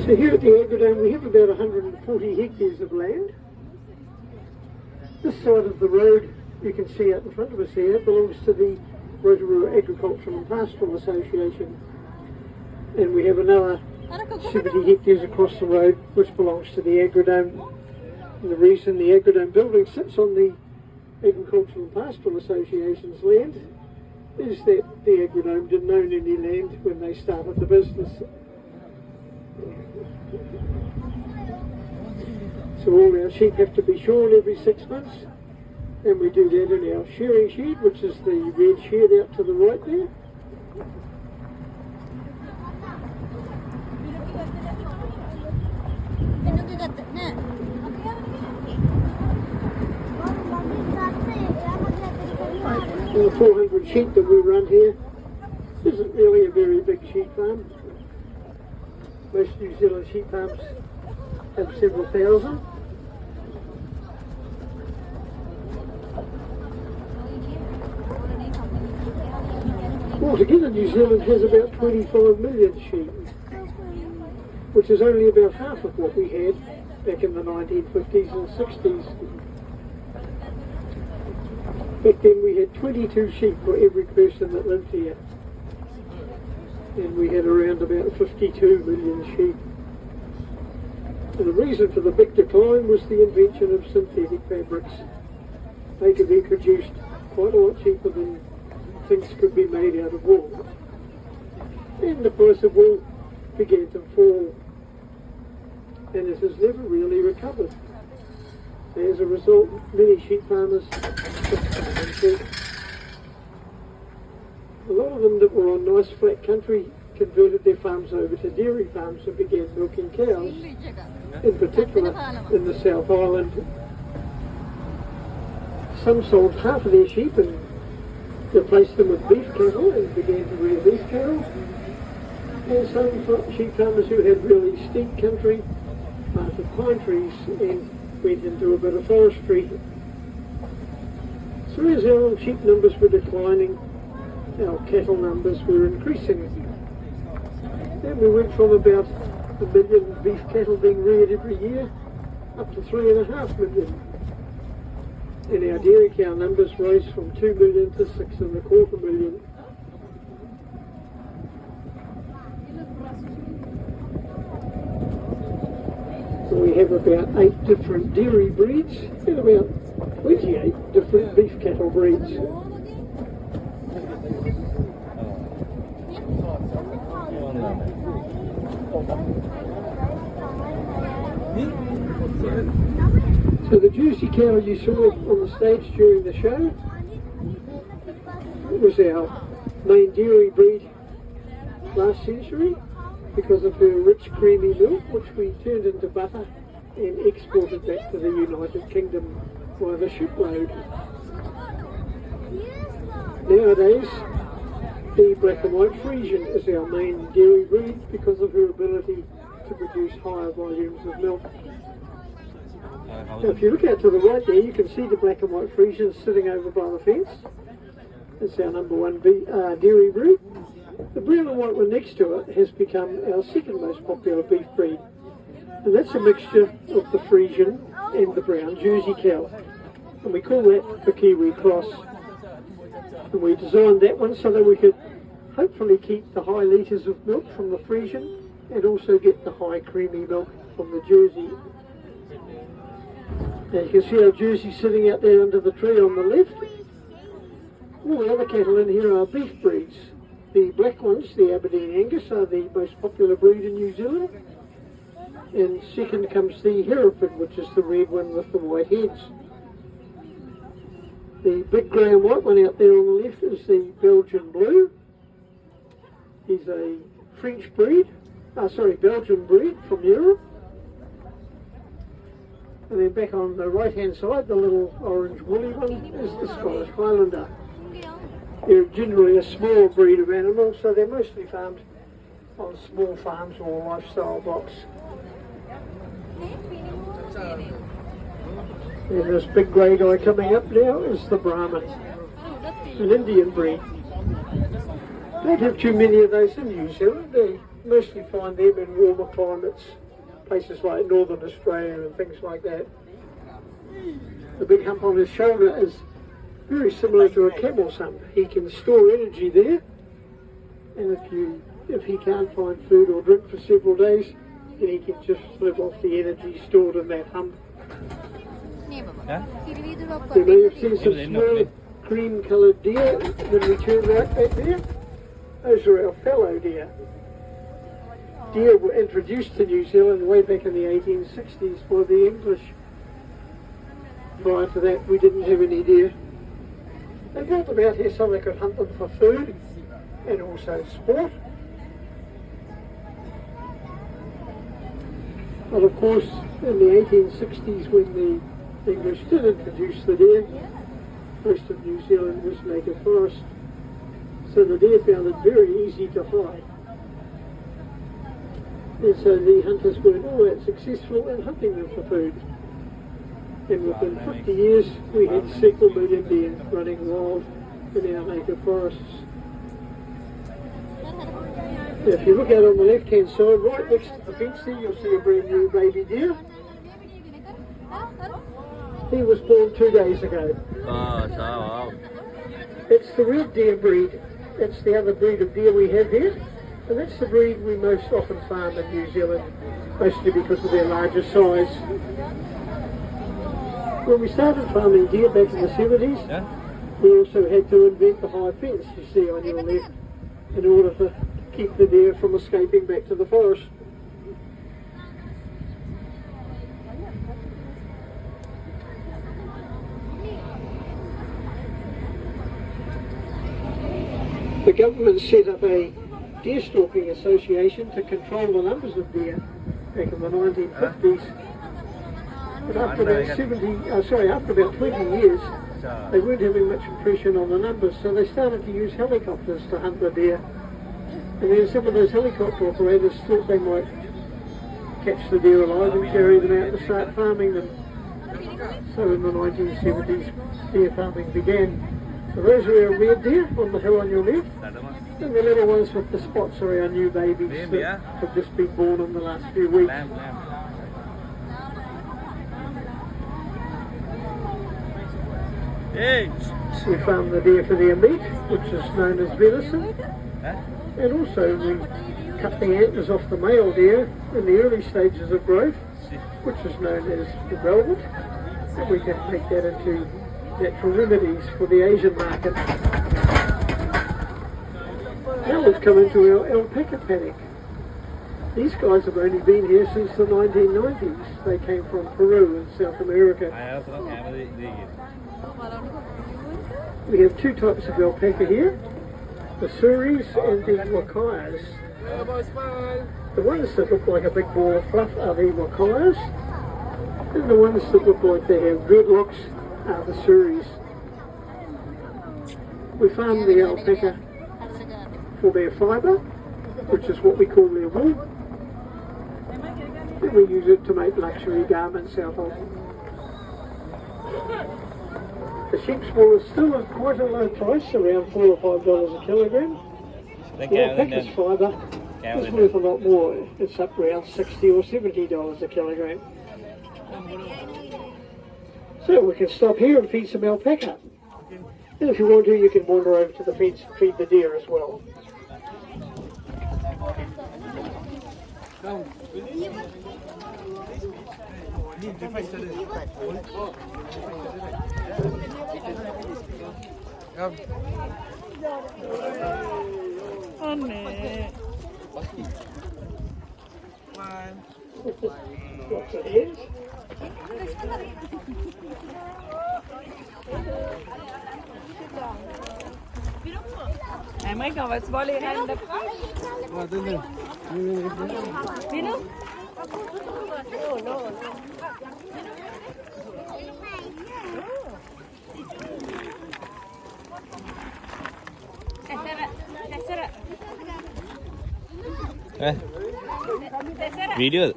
So here at the Agrodome we have about 140 hectares of land. This side of the road you can see out in front of us here belongs to the Rotatua Agricultural and Pastoral Association, and we have another 70 hectares across the road which belongs to the Agrodome. And the reason the Agrodome building sits on the Agricultural and Pastoral Association's land is that the Agrodome didn't own any land when they started the business. So all our sheep have to be shorn every 6 months, and we do that in our shearing shed, which is the red shed out to the right there. And the 400 sheep that we run here isn't really a very big sheep farm. Most New Zealand sheep farms have several thousand. Altogether, New Zealand has about 25 million sheep, which is only about half of what we had back in the 1950s and 60s. Back then we had 22 sheep for every person that lived here, and we had around about 52 million sheep. And the reason for the big decline was the invention of synthetic fabrics. They could be produced quite a lot cheaper than things could be made out of wool. And the price of wool began to fall, and it has never really recovered. As a result, many sheep farmers a lot of them that were on nice flat country converted their farms over to dairy farms and began milking cows, in particular in the South Island. Some sold half of their sheep and replaced them with beef cattle and began to rear beef cattle. And some sheep farmers who had really steep country planted pine trees and went into a bit of forestry. So as our sheep numbers were declining, our cattle numbers were increasing. And we went from about 1 million beef cattle being reared every year up to 3.5 million. And our dairy cow numbers rose from 2 million to 6.25 million. So we have about 8 different dairy breeds and about 28 different beef cattle breeds. So the Jersey cow you saw on the stage during the show was our main dairy breed last century because of her rich creamy milk, which we turned into butter and exported back to the United Kingdom by the shipload. Nowadays, the black and white Friesian is our main dairy breed because of her ability to produce higher volumes of milk. Now, if you look out to the right there, you can see the black and white Friesian sitting over by the fence. It's our number one dairy breed. The brown and white one next to it has become our second most popular beef breed. And that's a mixture of the Friesian and the brown Jersey cow. And we call that the Kiwi cross. And we designed that one so that we could hopefully keep the high litres of milk from the Friesian and also get the high creamy milk from the Jersey. Now you can see our Jersey sitting out there under the tree on the left. All the other cattle in here are beef breeds. The black ones, the Aberdeen Angus, are the most popular breed in New Zealand. And second comes the Hereford, which is the red one with the white heads. The big grey and white one out there on the left is the Belgian Blue. He's a French breed, Belgian breed from Europe. And then back on the right hand side, the little orange woolly one is the Scottish Highlander. They're generally a small breed of animals, so they're mostly farmed on small farms or lifestyle blocks. And this big grey guy coming up now is the Brahman, an Indian breed. Don't have too many of those in New Zealand. mostly find them in warmer climates, places like Northern Australia and things like that. The big hump on his shoulder is very similar to a camel's hump. He can store energy there, and if he can't find food or drink for several days, then he can just live off the energy stored in that hump. You may have seen some small cream-coloured deer when we turn right back there. Those are our fallow deer. Deer were introduced to New Zealand way back in the 1860s by the English. Prior to that, we didn't have any deer. They brought them out here so they could hunt them for food and also sport. But of course, in the 1860s, when the English did introduce the deer, most of New Zealand was native forest, so the deer found it very easy to hide. And so the hunters weren't all that successful in hunting them for food. And within 50 years, we had several million deer running wild in our native forests. Now, if you look out on the left-hand side, right next to the fence there, you'll see a brand new baby deer. He was born 2 days ago. It's the red deer breed. It's the other breed of deer we have here. And that's the breed we most often farm in New Zealand, mostly because of their larger size. When we started farming deer back in the 70s, we also had to invent the high fence you see on your left in order to keep the deer from escaping back to the forest. The government set up a deer stalking association to control the numbers of deer back in the 1950s. But after about 20 years, they weren't having much impression on the numbers, so they started to use helicopters to hunt the deer. And then some of those helicopter operators thought they might catch the deer alive and carry them out to start farming them. So in the 1970s, deer farming began. So those are our red deer on the hill on your left, and the little ones with the spots are our new babies that have just been born in the last few weeks. We farm the deer for their meat, which is known as venison, and also we cut the antlers off the male deer in the early stages of growth, which is known as the velvet, and we can make that into natural remedies for the Asian market. Now we've come into our alpaca paddock. These guys have only been here since the 1990s. They came from Peru in South America. We have two types of alpaca here, the Suris and the Wakayas. The ones that look like a big ball of fluff are the Wakayas, and the ones that look like they have dreadlocks are the Suris. We farm the alpaca for their fibre, which is what we call their wool, and we use it to make luxury garments out of. The sheep's wool is still at quite a low price, around $4 or $5 a kilogram. The alpaca's fibre is worth a lot more. It's up around $60 or $70 a kilogram. So we can stop here and feed some alpaca. And if you want to, you can wander over to the fence and feed the deer as well. Lots of hens. Emang kau buat boleh kan depan? Minum? No. Video.